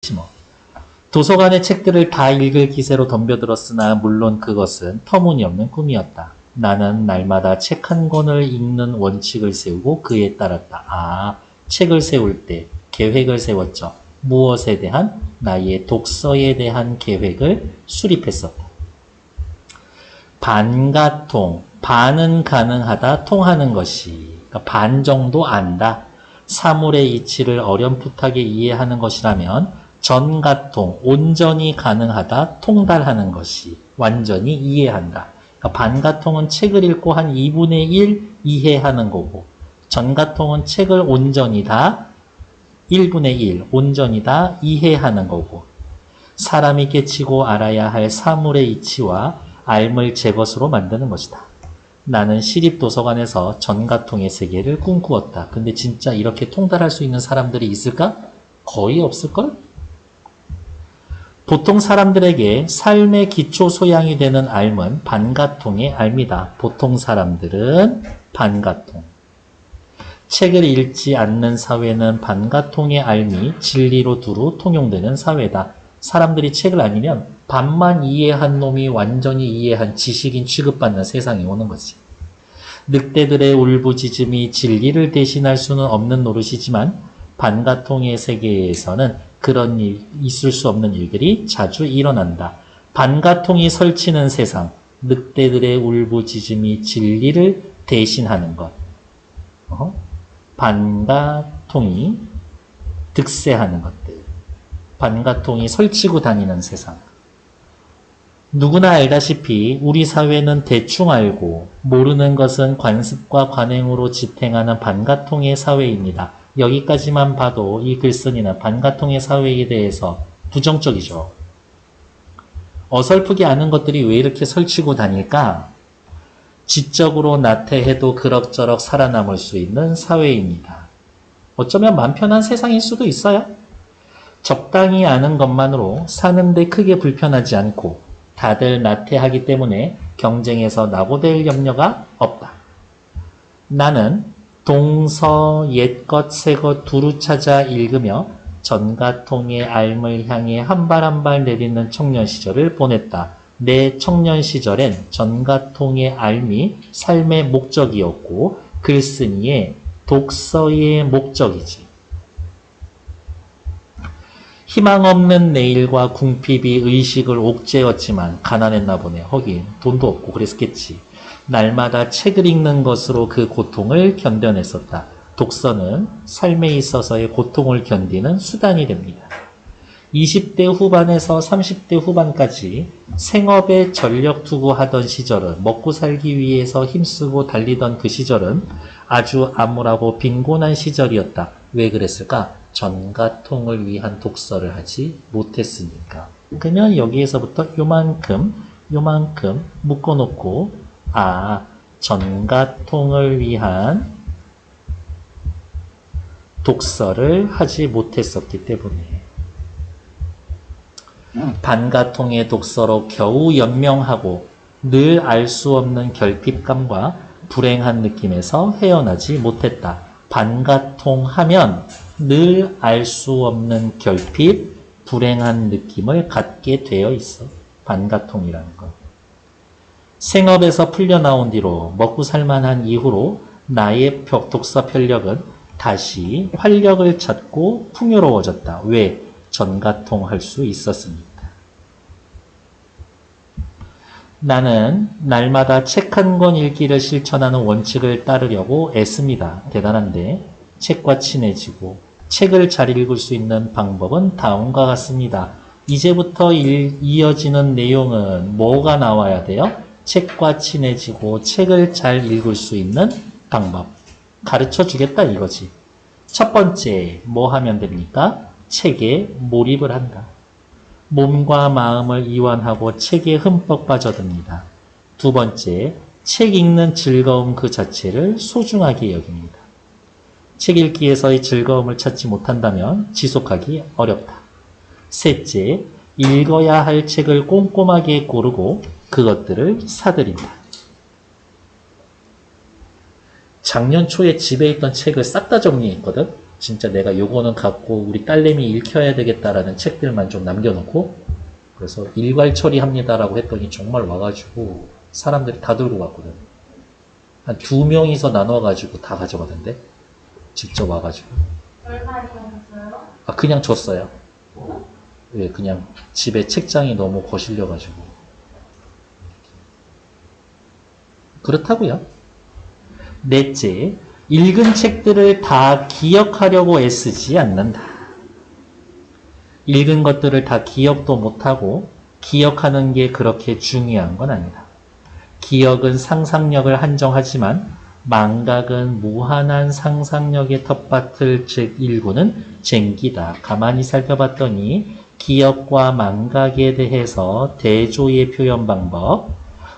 뭐. 도서관의 책들을 다 읽을 기세로 덤벼들었으나 물론 그것은 터무니없는 꿈이었다. 나는 날마다 책 한 권을 읽는 원칙을 세우고 그에 따랐다. 책을 세울 때 계획을 세웠죠. 무엇에 대한? 나의 독서에 대한 계획을 수립했었다. 반가통, 반은 가능하다, 통하는 것이. 그러니까 반 정도 안다. 사물의 이치를 어렴풋하게 이해하는 것이라면 전가통, 온전히 가능하다, 통달하는 것이. 완전히 이해한다. 그러니까 반가통은 책을 읽고 한 2분의 1 이해하는 거고, 전가통은 책을 온전히 다 1분의 1, 온전히 다 이해하는 거고, 사람이 깨치고 알아야 할 사물의 이치와 알물 제 것으로 만드는 것이다. 나는 시립도서관에서 전가통의 세계를 꿈꾸었다. 근데 진짜 이렇게 통달할 수 있는 사람들이 있을까? 거의 없을걸? 보통 사람들에게 삶의 기초 소양이 되는 알은 반가통의 알미다. 보통 사람들은 반가통. 책을 읽지 않는 사회는 반가통의 알미, 진리로 두루 통용되는 사회다. 사람들이 책을 아니면 반만 이해한 놈이 완전히 이해한 지식인 취급받는 세상이 오는 거지. 늑대들의 울부짖음이 진리를 대신할 수는 없는 노릇이지만 반가통의 세계에서는 그런 일, 있을 수 없는 일들이 자주 일어난다. 반가통이 설치는 세상, 늑대들의 울부짖음이 진리를 대신하는 것. 반가통이 득세하는 것들. 반가통이 설치고 다니는 세상. 누구나 알다시피 우리 사회는 대충 알고 모르는 것은 관습과 관행으로 지탱하는 반가통의 사회입니다. 여기까지만 봐도 이 글쓴이는 반가통의 사회에 대해서 부정적이죠. 어설프게 아는 것들이 왜 이렇게 설치고 다닐까? 지적으로 나태해도 그럭저럭 살아남을 수 있는 사회입니다. 어쩌면 맘 편한 세상일 수도 있어요. 적당히 아는 것만으로 사는데 크게 불편하지 않고 다들 나태하기 때문에 경쟁에서 낙오될 염려가 없다. 나는 동서 옛것 새것 두루 찾아 읽으며 전가통의 알을 향해 한 발 한 발 내딛는 청년 시절을 보냈다. 내 청년 시절엔 전가통의 알미 삶의 목적이었고 글쓴이의 독서의 목적이지. 희망 없는 내일과 궁핍이 의식을 옥죄었지만 가난했나 보네. 하긴 돈도 없고 그랬겠지. 날마다 책을 읽는 것으로 그 고통을 견뎌냈었다. 독서는 삶에 있어서의 고통을 견디는 수단이 됩니다. 20대 후반에서 30대 후반까지 생업에 전력 투구하던 시절은, 먹고 살기 위해서 힘쓰고 달리던 그 시절은 아주 암울하고 빈곤한 시절이었다. 왜 그랬을까? 전가통을 위한 독서를 하지 못했으니까. 그러면 여기에서부터 요만큼 묶어놓고 전가통을 위한 독서를 하지 못했었기 때문에 반가통의 독서로 겨우 연명하고 늘 알 수 없는 결핍감과 불행한 느낌에서 헤어나지 못했다. 반가통 하면 늘 알 수 없는 결핍, 불행한 느낌을 갖게 되어 있어. 반가통이라는 거. 생업에서 풀려나온 뒤로 먹고 살만한 이후로 나의 독서 편력은 다시 활력을 찾고 풍요로워졌다. 왜? 전가통할 수 있었습니다. 나는 날마다 책 한 권 읽기를 실천하는 원칙을 따르려고 애씁니다. 대단한데 책과 친해지고 책을 잘 읽을 수 있는 방법은 다음과 같습니다. 이제부터 이어지는 내용은 뭐가 나와야 돼요? 책과 친해지고 책을 잘 읽을 수 있는 방법. 가르쳐 주겠다 이거지. 첫 번째, 뭐 하면 됩니까? 책에 몰입을 한다. 몸과 마음을 이완하고 책에 흠뻑 빠져듭니다. 두 번째, 책 읽는 즐거움 그 자체를 소중하게 여깁니다. 책 읽기에서의 즐거움을 찾지 못한다면 지속하기 어렵다. 셋째, 읽어야 할 책을 꼼꼼하게 고르고 그것들을 사들인다. 작년 초에 집에 있던 책을 싹 다 정리했거든. 진짜 내가 요거는 갖고 우리 딸내미 읽혀야 되겠다라는 책들만 좀 남겨놓고 그래서 일괄 처리합니다라고 했더니 정말 와가지고 사람들이 다 들고 갔거든. 한 2명이서 나눠가지고 다 가져가던데. 직접 와가지고. 얼마에 가셨어요? 아, 그냥 줬어요. 예, 그냥 집에 책장이 너무 거실려가지고. 그렇다고요. 넷째, 읽은 책들을 다 기억하려고 애쓰지 않는다. 읽은 것들을 다 기억도 못하고 기억하는 게 그렇게 중요한 건 아니다. 기억은 상상력을 한정하지만 망각은 무한한 상상력의 텃밭을 즉 일구는 쟁기다. 가만히 살펴봤더니 기억과 망각에 대해서 대조의 표현 방법,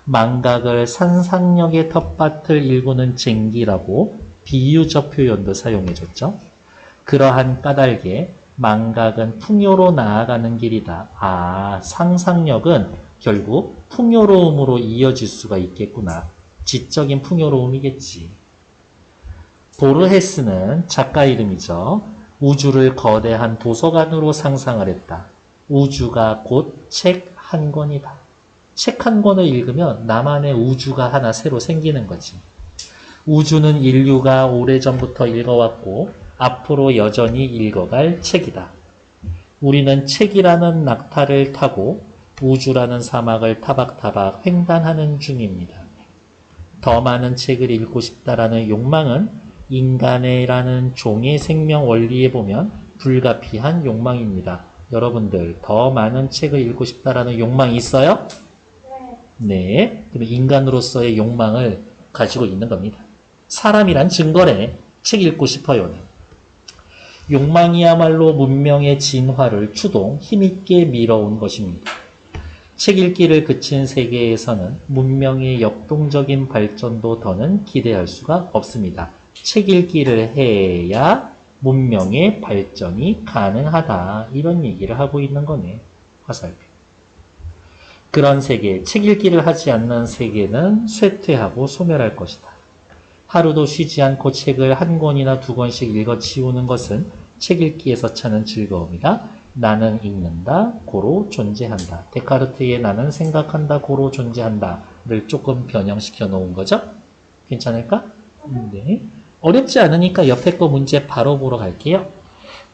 망각을 상상력의 텃밭을 일구는 쟁기라고 비유적 표현도 사용해줬죠. 그러한 까닭에 망각은 풍요로 나아가는 길이다. 아, 상상력은 결국 풍요로움으로 이어질 수가 있겠구나. 지적인 풍요로움이겠지. 보르헤스는 작가 이름이죠. 우주를 거대한 도서관으로 상상을 했다. 우주가 곧 책 한 권이다. 책 한 권을 읽으면 나만의 우주가 하나 새로 생기는 거지. 우주는 인류가 오래전부터 읽어왔고 앞으로 여전히 읽어갈 책이다. 우리는 책이라는 낙타를 타고 우주라는 사막을 타박타박 횡단하는 중입니다. 더 많은 책을 읽고 싶다라는 욕망은 인간이라는 종의 생명 원리에 보면 불가피한 욕망입니다. 여러분들 더 많은 책을 읽고 싶다라는 욕망이 있어요? 네. 그럼 인간으로서의 욕망을 가지고 있는 겁니다. 사람이란 증거래. 책 읽고 싶어요는. 욕망이야말로 문명의 진화를 추동 힘있게 밀어온 것입니다. 책 읽기를 그친 세계에서는 문명의 역동적인 발전도 더는 기대할 수가 없습니다. 책 읽기를 해야 문명의 발전이 가능하다. 이런 얘기를 하고 있는 거네. 화살표. 그런 세계, 책 읽기를 하지 않는 세계는 쇠퇴하고 소멸할 것이다. 하루도 쉬지 않고 책을 한 권이나 두 권씩 읽어치우는 것은 책 읽기에서 찾는 즐거움이다. 나는 읽는다, 고로 존재한다. 데카르트의 나는 생각한다, 고로 존재한다를 조금 변형시켜 놓은 거죠? 괜찮을까? 네. 어렵지 않으니까 옆에 거 문제 바로 보러 갈게요.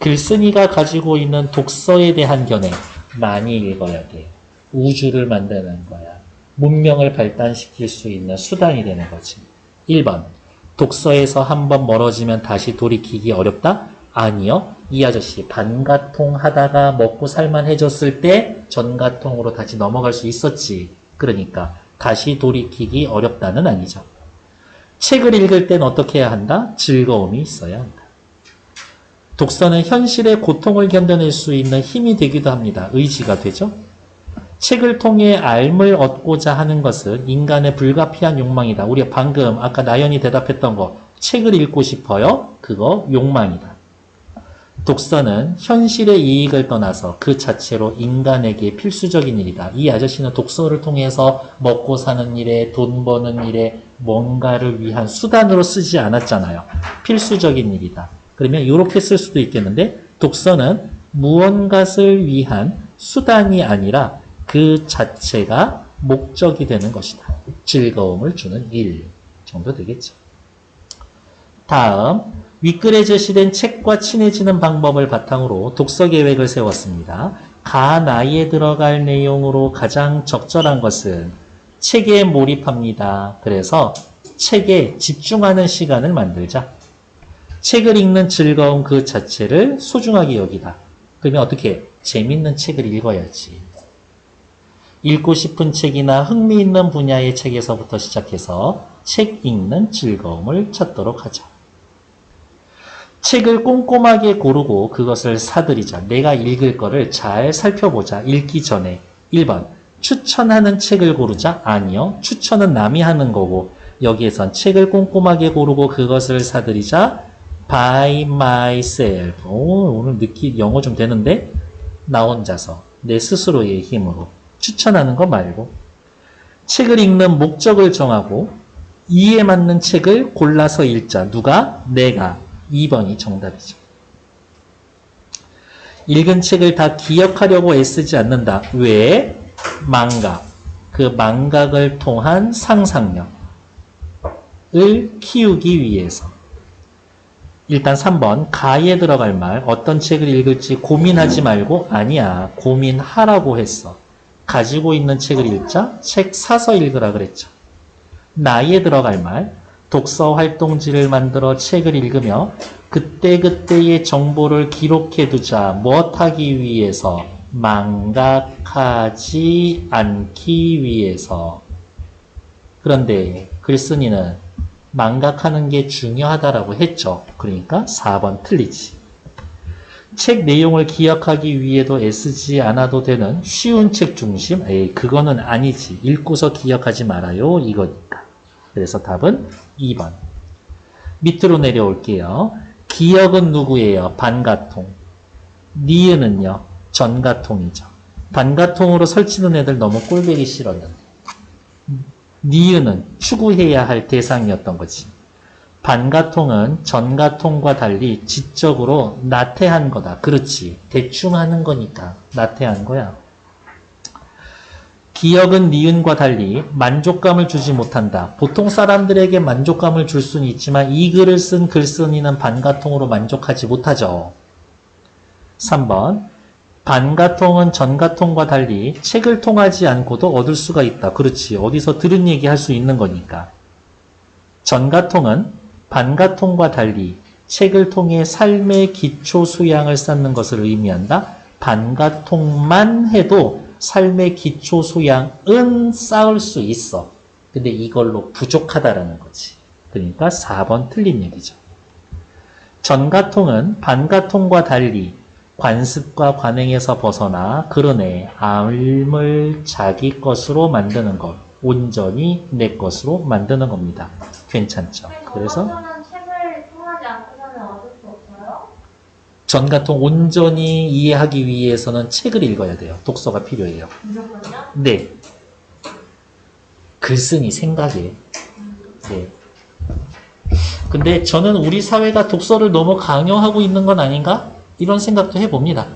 글쓴이가 가지고 있는 독서에 대한 견해. 많이 읽어야 돼. 우주를 만드는 거야. 문명을 발달시킬 수 있는 수단이 되는 거지. 1번. 독서에서 한번 멀어지면 다시 돌이키기 어렵다? 아니요. 이 아저씨 반가통 하다가 먹고 살만해졌을 때 전가통으로 다시 넘어갈 수 있었지. 그러니까 다시 돌이키기 어렵다는 아니죠. 책을 읽을 땐 어떻게 해야 한다? 즐거움이 있어야 한다. 독서는 현실의 고통을 견뎌낼 수 있는 힘이 되기도 합니다. 의지가 되죠. 책을 통해 알을 얻고자 하는 것은 인간의 불가피한 욕망이다. 우리가 방금 아까 나연이 대답했던 거 책을 읽고 싶어요? 그거 욕망이다. 독서는 현실의 이익을 떠나서 그 자체로 인간에게 필수적인 일이다. 이 아저씨는 독서를 통해서 먹고 사는 일에 돈 버는 일에 뭔가를 위한 수단으로 쓰지 않았잖아요. 필수적인 일이다. 그러면 이렇게 쓸 수도 있겠는데 독서는 무언가를 위한 수단이 아니라 그 자체가 목적이 되는 것이다. 즐거움을 주는 일 정도 되겠죠. 다음 윗글에 제시된 책과 친해지는 방법을 바탕으로 독서 계획을 세웠습니다. 가 나이에 들어갈 내용으로 가장 적절한 것은 책에 몰입합니다. 그래서 책에 집중하는 시간을 만들자. 책을 읽는 즐거움 그 자체를 소중하게 여기다. 그러면 어떻게? 재밌는 책을 읽어야지. 읽고 싶은 책이나 흥미있는 분야의 책에서부터 시작해서 책 읽는 즐거움을 찾도록 하자. 책을 꼼꼼하게 고르고 그것을 사들이자. 내가 읽을 거를 잘 살펴보자. 읽기 전에. 1번. 추천하는 책을 고르자? 아니요. 추천은 남이 하는 거고 여기에선 책을 꼼꼼하게 고르고 그것을 사들이자. By myself. 오늘 영어 좀 되는데? 나 혼자서. 내 스스로의 힘으로. 추천하는 거 말고. 책을 읽는 목적을 정하고 이에 맞는 책을 골라서 읽자. 누가? 내가. 2번이 정답이죠. 읽은 책을 다 기억하려고 애쓰지 않는다. 왜? 망각. 그 망각을 통한 상상력을 키우기 위해서. 일단 3번 가에 들어갈 말 어떤 책을 읽을지 고민하지 말고 아니야 고민하라고 했어. 가지고 있는 책을 읽자 책 사서 읽으라 그랬죠. 나에 들어갈 말 독서 활동지를 만들어 책을 읽으며 그때그때의 정보를 기록해 두자 무엇하기 위해서 망각하지 않기 위해서. 그런데 글쓴이는 망각하는 게 중요하다라고 했죠. 그러니까 4번 틀리지. 책 내용을 기억하기 위해도 애쓰지 않아도 되는 쉬운 책 중심? 에이, 그거는 아니지. 읽고서 기억하지 말아요. 이거니까. 그래서 답은 2번. 밑으로 내려올게요. 기억은 누구예요? 반가통. 니은은요? 전가통이죠. 반가통으로 설치는 애들 너무 꼴보기 싫었는데. 니은은 추구해야 할 대상이었던 거지. 반가통은 전가통과 달리 지적으로 나태한 거다. 그렇지. 대충 하는 거니까 나태한 거야. 기억은 니은과 달리 만족감을 주지 못한다. 보통 사람들에게 만족감을 줄 수는 있지만 이 글을 쓴 글쓴이는 반가통으로 만족하지 못하죠. 3번 반가통은 전가통과 달리 책을 통하지 않고도 얻을 수가 있다. 그렇지. 어디서 들은 얘기 할 수 있는 거니까. 전가통은 반가통과 달리 책을 통해 삶의 기초 수양을 쌓는 것을 의미한다. 반가통만 해도 삶의 기초 수양은 쌓을 수 있어. 근데 이걸로 부족하다라는 거지. 그러니까 4번 틀린 얘기죠. 전가통은 반가통과 달리 관습과 관행에서 벗어나 그러네 암을 자기 것으로 만드는 것, 온전히 내 것으로 만드는 겁니다. 괜찮죠? 그래서 저는 책을 통하지 않고서는 얻을 수 없어요? 전가통 온전히 이해하기 위해서는 책을 읽어야 돼요. 독서가 필요해요. 무조건요? 네. 글쓴이 생각에. 네. 근데 저는 우리 사회가 독서를 너무 강요하고 있는 건 아닌가? 이런 생각도 해봅니다.